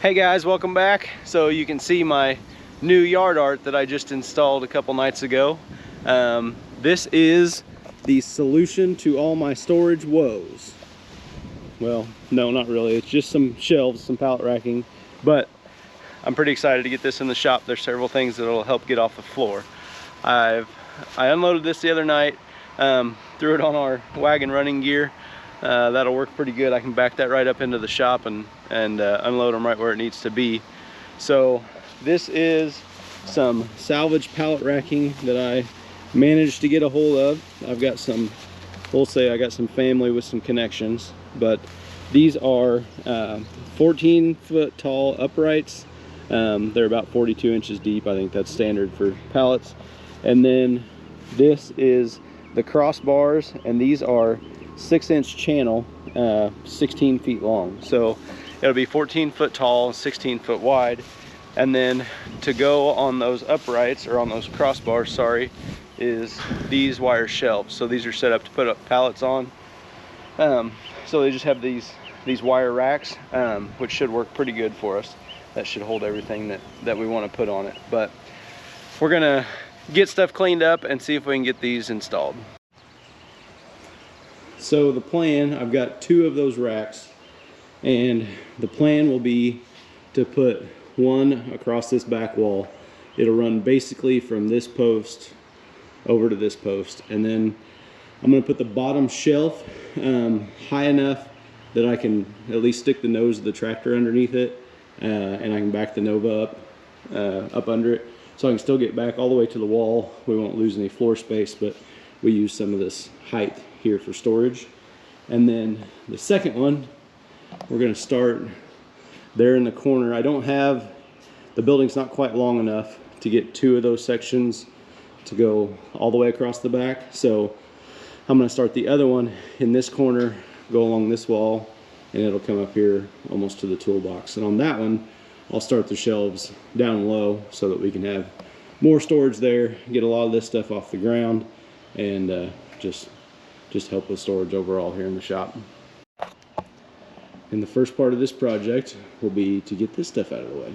Hey guys, welcome back. So you can see my new yard art that I just installed a couple nights ago. This is the solution to all my storage woes. Well, no, not really. It's just some shelves, some pallet racking, but I'm pretty excited to get this in the shop. There's several things that will help get off the floor. I unloaded this the other night, threw it on our wagon running gear. That'll work pretty good. I can back that right up into the shop and unload them right where it needs to be. So this is some salvage pallet racking that I managed to get a hold of. I've got some, we'll say I got some family with some connections, but these are 14-foot tall uprights. They're about 42 inches deep. I think that's standard for pallets. And then this is the crossbars, and these are 6-inch channel, 16 feet long. So it'll be 14 foot tall, 16 foot wide. And then to go on those uprights, or on those crossbars, sorry, is these wire shelves. So these are set up to put up pallets on. So they just have these wire racks, which should work pretty good for us. That should hold everything that we want to put on it. But we're gonna get stuff cleaned up and see if we can get these installed. So the plan, I've got 2 of those racks, and the plan will be to put one across this back wall. It'll run basically from this post over to this post, and then I'm going to put the bottom shelf high enough that I can at least stick the nose of the tractor underneath it, and I can back the Nova up under it, so I can still get back all the way to the wall. We won't lose any floor space, but we use some of this height here for storage. And then the second one, we're going to start there in the corner. I don't have, the building's not quite long enough to get 2 of those sections to go all the way across the back, so I'm going to start the other one in this corner, go along this wall, and it'll come up here almost to the toolbox. And on that one, I'll start the shelves down low so that we can have more storage there, get a lot of this stuff off the ground, and just help with storage overall here in the shop. And the first part of this project will be to get this stuff out of the way.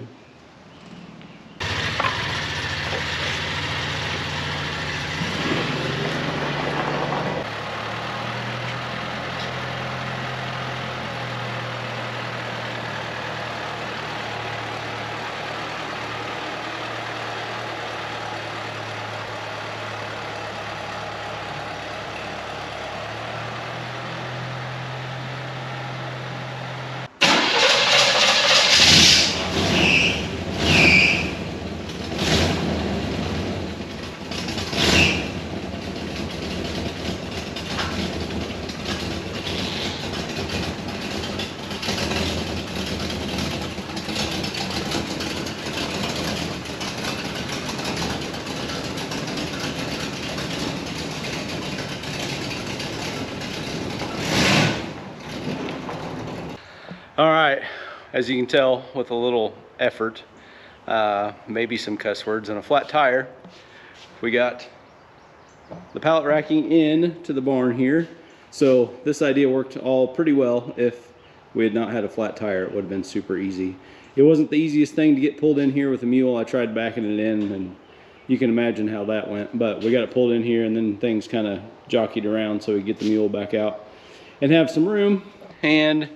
All right, as you can tell, with a little effort, maybe some cuss words and a flat tire, we got the pallet racking in to the barn here. So this idea worked all pretty well. If we had not had a flat tire, it would have been super easy. It wasn't the easiest thing to get pulled in here with a mule. I tried backing it in, and you can imagine how that went, but we got it pulled in here, and then things kind of jockeyed around so we get the mule back out and have some room. And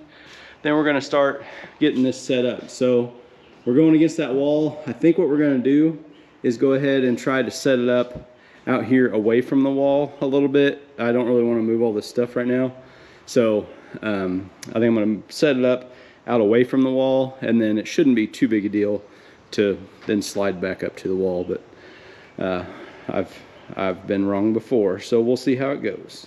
then we're going to start getting this set up. So we're going against that wall. I think what we're going to do is go ahead and try to set it up out here away from the wall a little bit. I don't really want to move all this stuff right now. So I think I'm going to set it up out away from the wall, and then it shouldn't be too big a deal to then slide back up to the wall. But I've been wrong before, so we'll see how it goes.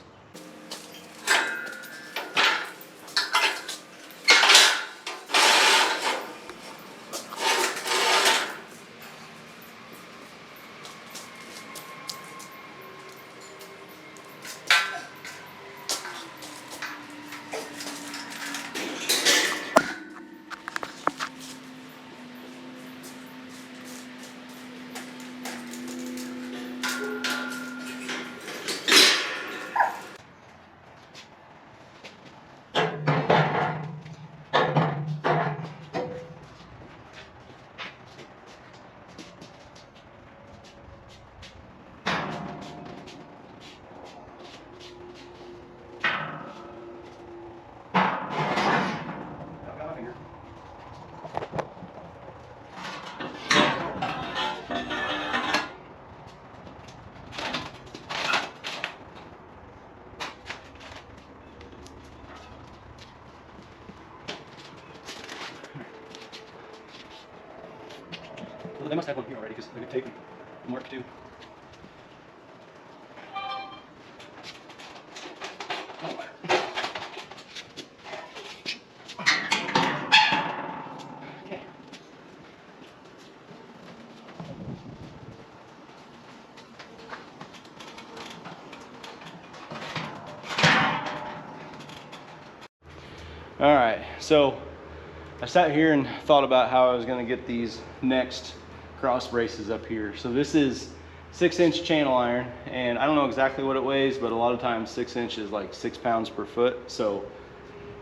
they must have one here already because they could take and work too. Okay. All right, so I sat here and thought about how I was going to get these next cross braces up here. So this is 6-inch channel iron, and I don't know exactly what it weighs, but a lot of times 6 inch is like 6 pounds per foot. So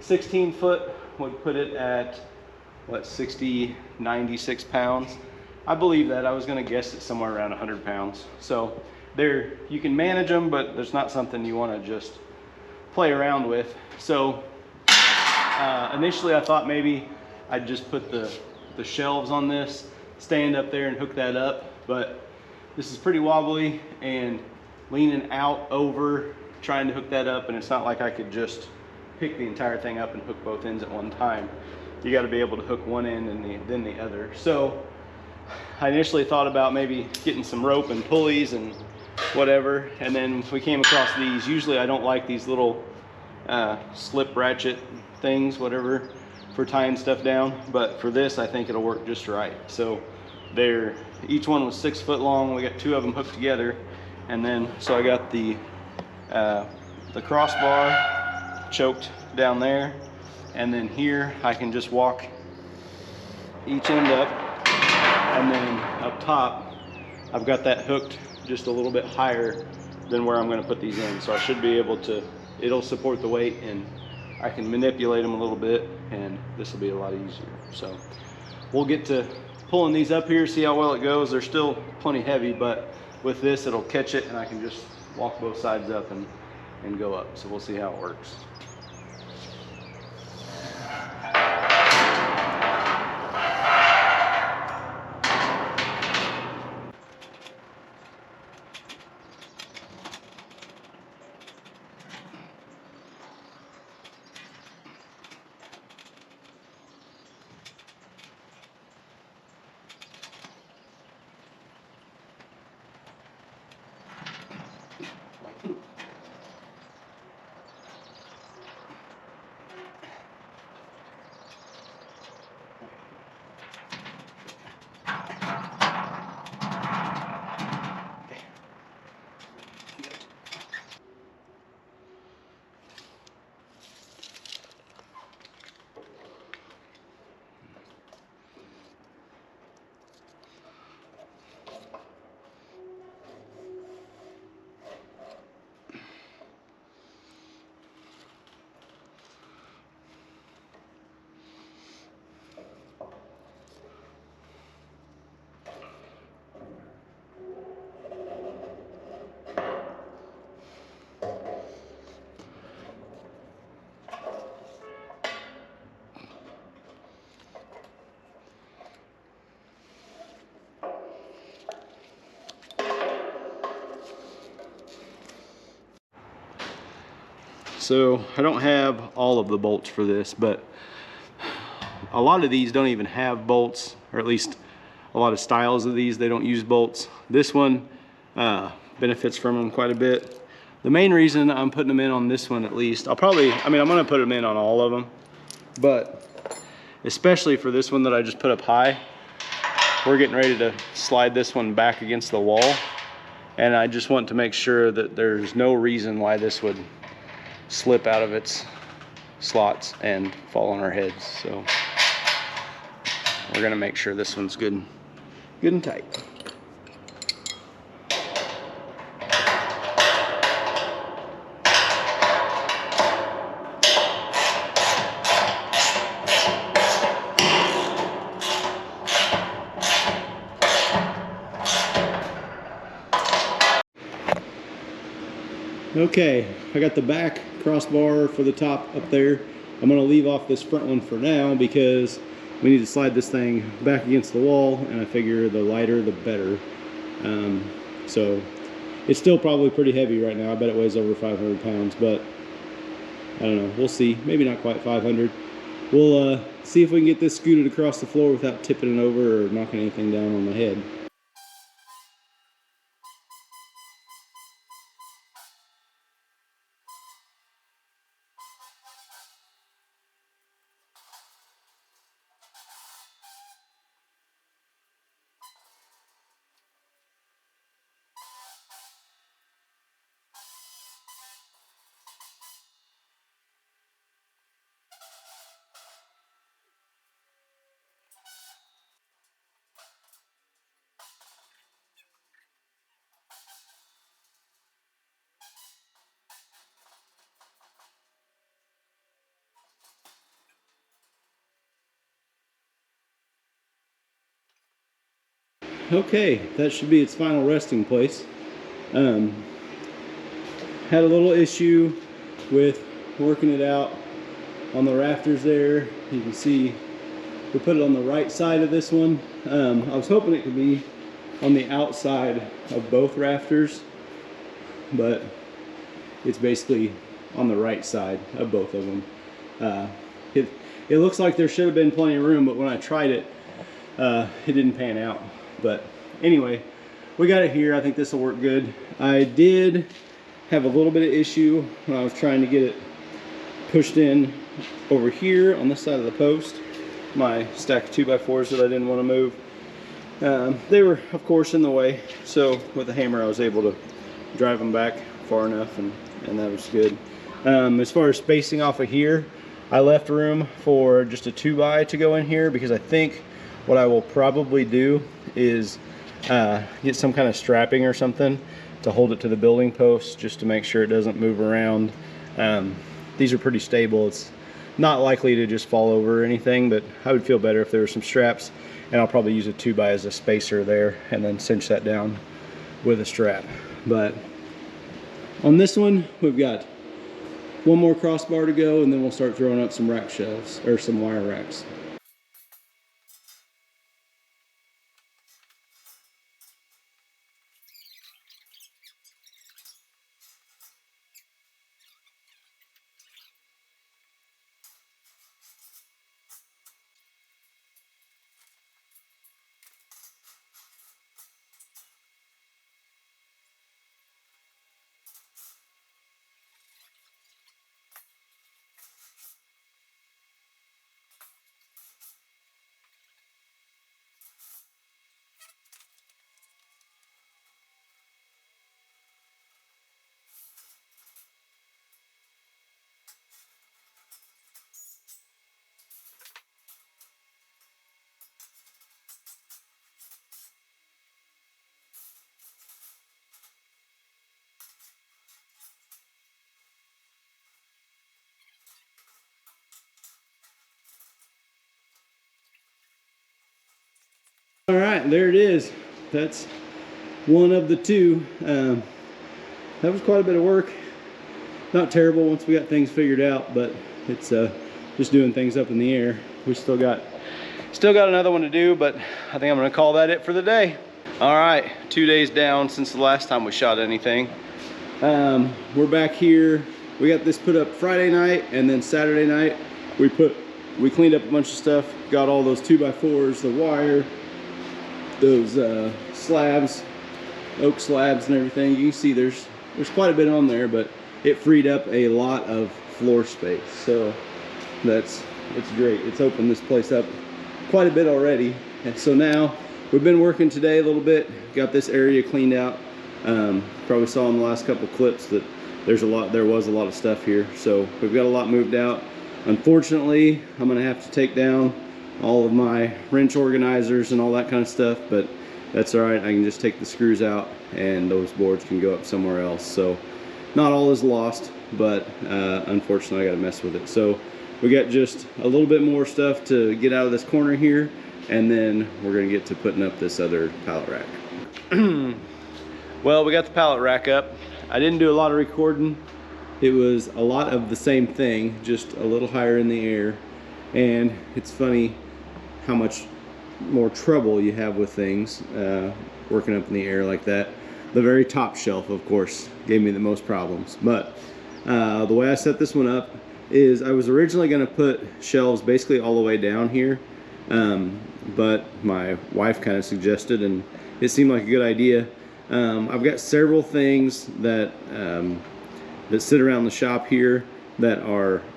16 foot would put it at what, 96 pounds. I believe that. I was going to guess it somewhere around 100 pounds. So there, you can manage them, but there's not something you want to just play around with. So initially I thought maybe I'd just put the shelves on this, stand up there and hook that up, but this is pretty wobbly and leaning out over trying to hook that up, and it's not like I could just pick the entire thing up and hook both ends at one time. You got to be able to hook one end and then the other. So I initially thought about maybe getting some rope and pulleys and whatever, and then we came across these. Usually I don't like these little slip ratchet things, whatever, for tying stuff down, but for this I think it'll work just right. So each one was 6 foot long. We got 2 of them hooked together, and then so I got the crossbar choked down there, and then here I can just walk each end up, and then up top I've got that hooked just a little bit higher than where I'm going to put these in, so I should be able to, it'll support the weight and I can manipulate them a little bit, and this will be a lot easier. So we'll get to pulling these up here, see how well it goes. They're still plenty heavy, but with this it'll catch it and I can just walk both sides up and go up. So we'll see how it works. So I don't have all of the bolts for this, but a lot of these don't even have bolts, or at least a lot of styles of these, they don't use bolts. This one benefits from them quite a bit. The main reason I'm putting them in on this one, at least, I'm gonna put them in on all of them, but especially for this one that I just put up high, we're getting ready to slide this one back against the wall, and I just want to make sure that there's no reason why this would slip out of its slots and fall on our heads. So we're gonna make sure this one's good and tight. Okay, I got the back crossbar for the top up there. I'm gonna leave off this front one for now because we need to slide this thing back against the wall, and I figure the lighter the better. So it's still probably pretty heavy right now. I bet it weighs over 500 pounds, but I don't know, we'll see. Maybe not quite 500. We'll see if we can get this scooted across the floor without tipping it over or knocking anything down on my head. Okay, that should be its final resting place. Had a little issue with working it out on the rafters there. You can see we put it on the right side of this one. I was hoping it could be on the outside of both rafters, but it's basically on the right side of both of them. It looks like there should have been plenty of room, but when I tried it, it didn't pan out. But anyway, we got it here. I think this will work good. I did have a little bit of issue when I was trying to get it pushed in over here on this side of the post. My stack of 2x4s that I didn't want to move. They were, of course, in the way. So with the hammer, I was able to drive them back far enough, and that was good. As far as spacing off of here, I left room for just a 2x to go in here, because I think what I will probably do is get some kind of strapping or something to hold it to the building post, just to make sure it doesn't move around. These are pretty stable. It's not likely to just fall over or anything, but I would feel better if there were some straps, and I'll probably use a 2x as a spacer there and then cinch that down with a strap. But on this one, we've got one more crossbar to go, and then we'll start throwing up some rack shelves, or some wire racks. All right, there it is. That's one of the two. That was quite a bit of work. Not terrible once we got things figured out, but it's just doing things up in the air. We still got another one to do, but I think I'm gonna call that it for the day. All right, 2 days down since the last time we shot anything. We're back here. We got this put up Friday night, and then Saturday night we cleaned up a bunch of stuff, got all those 2x4s, the wire, those slabs, oak slabs and everything. You can see there's quite a bit on there, but it freed up a lot of floor space, so it's great. It's opened this place up quite a bit already. And so now we've been working today a little bit, got this area cleaned out. Probably saw in the last couple clips that there was a lot of stuff here, so we've got a lot moved out. Unfortunately, I'm gonna have to take down all of my wrench organizers and all that kind of stuff, but that's all right. I can just take the screws out and those boards can go up somewhere else. So not all is lost, but unfortunately I got to mess with it. So we got just a little bit more stuff to get out of this corner here, and then we're gonna get to putting up this other pallet rack. Well, we got the pallet rack up. I didn't do a lot of recording. It was a lot of the same thing, just a little higher in the air. And it's funny how much more trouble you have with things working up in the air like that. The very top shelf, of course, gave me the most problems. But the way I set this one up, is I was originally going to put shelves basically all the way down here, but my wife kind of suggested, and it seemed like a good idea. I've got several things that that sit around the shop here that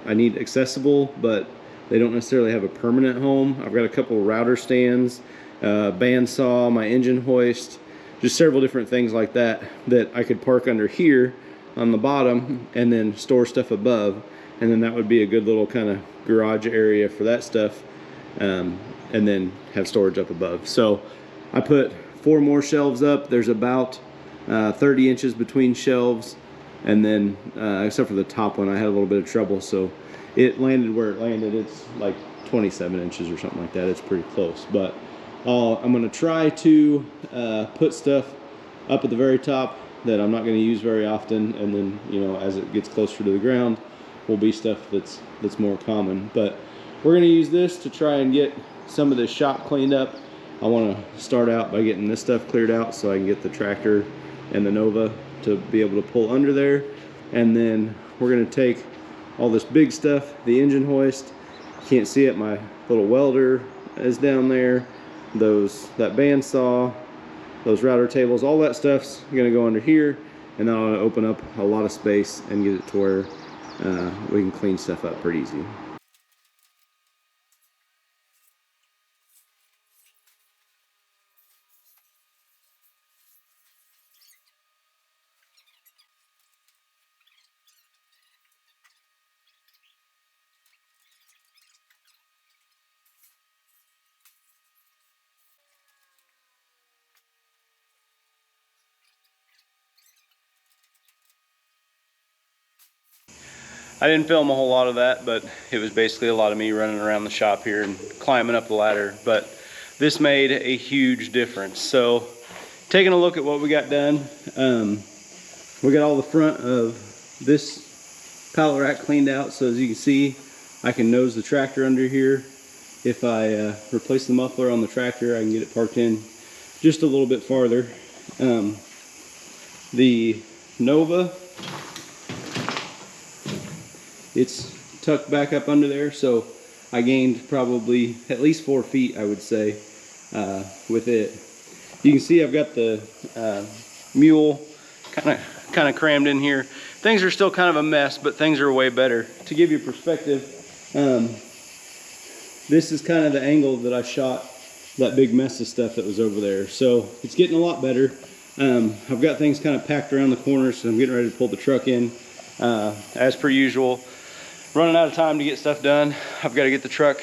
I need accessible, but they don't necessarily have a permanent home. I've got a couple of router stands, bandsaw, my engine hoist, just several different things like that that I could park under here on the bottom and then store stuff above, and then that would be a good little kind of garage area for that stuff, and then have storage up above. So I put 4 more shelves up. There's about 30 inches between shelves, and then except for the top one, I had a little bit of trouble, so it landed where it landed. It's like 27 inches or something like that. It's pretty close, but I'm going to try to put stuff up at the very top that I'm not going to use very often, and then, you know, as it gets closer to the ground will be stuff that's more common. But we're going to use this to try and get some of this shop cleaned up. I want to start out by getting this stuff cleared out so I can get the tractor and the Nova to be able to pull under there, and then we're going to take all this big stuff, the engine hoist. You can't see it, my little welder is down there, that bandsaw, those router tables, all that stuff's gonna go under here, and then I'll open up a lot of space and get it to where we can clean stuff up pretty easy. I didn't film a whole lot of that, but it was basically a lot of me running around the shop here and climbing up the ladder. But this made a huge difference. So taking a look at what we got done, we got all the front of this pallet rack cleaned out. So as you can see, I can nose the tractor under here. If I replace the muffler on the tractor, I can get it parked in just a little bit farther. The Nova, it's tucked back up under there, so I gained probably at least 4 feet, I would say, with it. You can see I've got the mule kind of crammed in here. Things are still kind of a mess, but things are way better. To give you perspective, this is kind of the angle that I shot that big mess of stuff that was over there. So it's getting a lot better. I've got things kind of packed around the corners, so I'm getting ready to pull the truck in. As per usual, running out of time to get stuff done. I've got to get the truck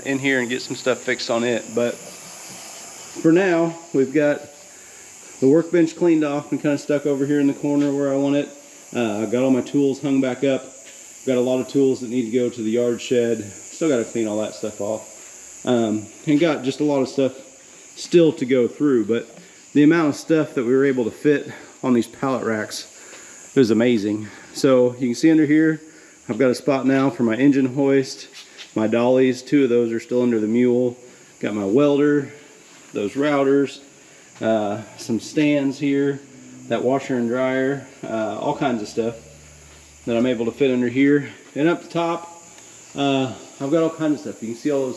in here and get some stuff fixed on it. But for now, we've got the workbench cleaned off and kind of stuck over here in the corner where I want it. I've got all my tools hung back up. Got a lot of tools that need to go to the yard shed. Still got to clean all that stuff off. And got just a lot of stuff still to go through. But the amount of stuff that we were able to fit on these pallet racks was amazing. So you can see under here, I've got a spot now for my engine hoist, my dollies. 2 of those are still under the mule. Got my welder, those routers, some stands here, that washer and dryer, all kinds of stuff that I'm able to fit under here. And up the top, I've got all kinds of stuff. You can see all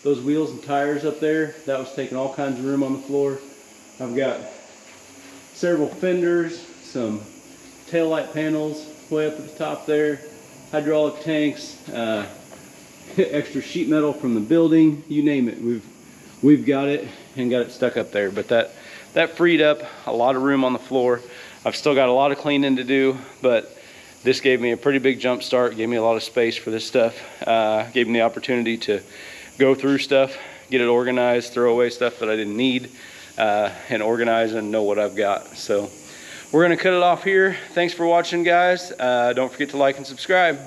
those wheels and tires up there. That was taking all kinds of room on the floor. I've got several fenders, some taillight panels way up at the top there, hydraulic tanks, extra sheet metal from the building, you name it. We've got it and got it stuck up there. But that freed up a lot of room on the floor. I've still got a lot of cleaning to do, but this gave me a pretty big jump start, gave me a lot of space for this stuff, gave me the opportunity to go through stuff, get it organized, throw away stuff that I didn't need, and organize and know what I've got. So we're gonna cut it off here. Thanks for watching, guys. Don't forget to like and subscribe.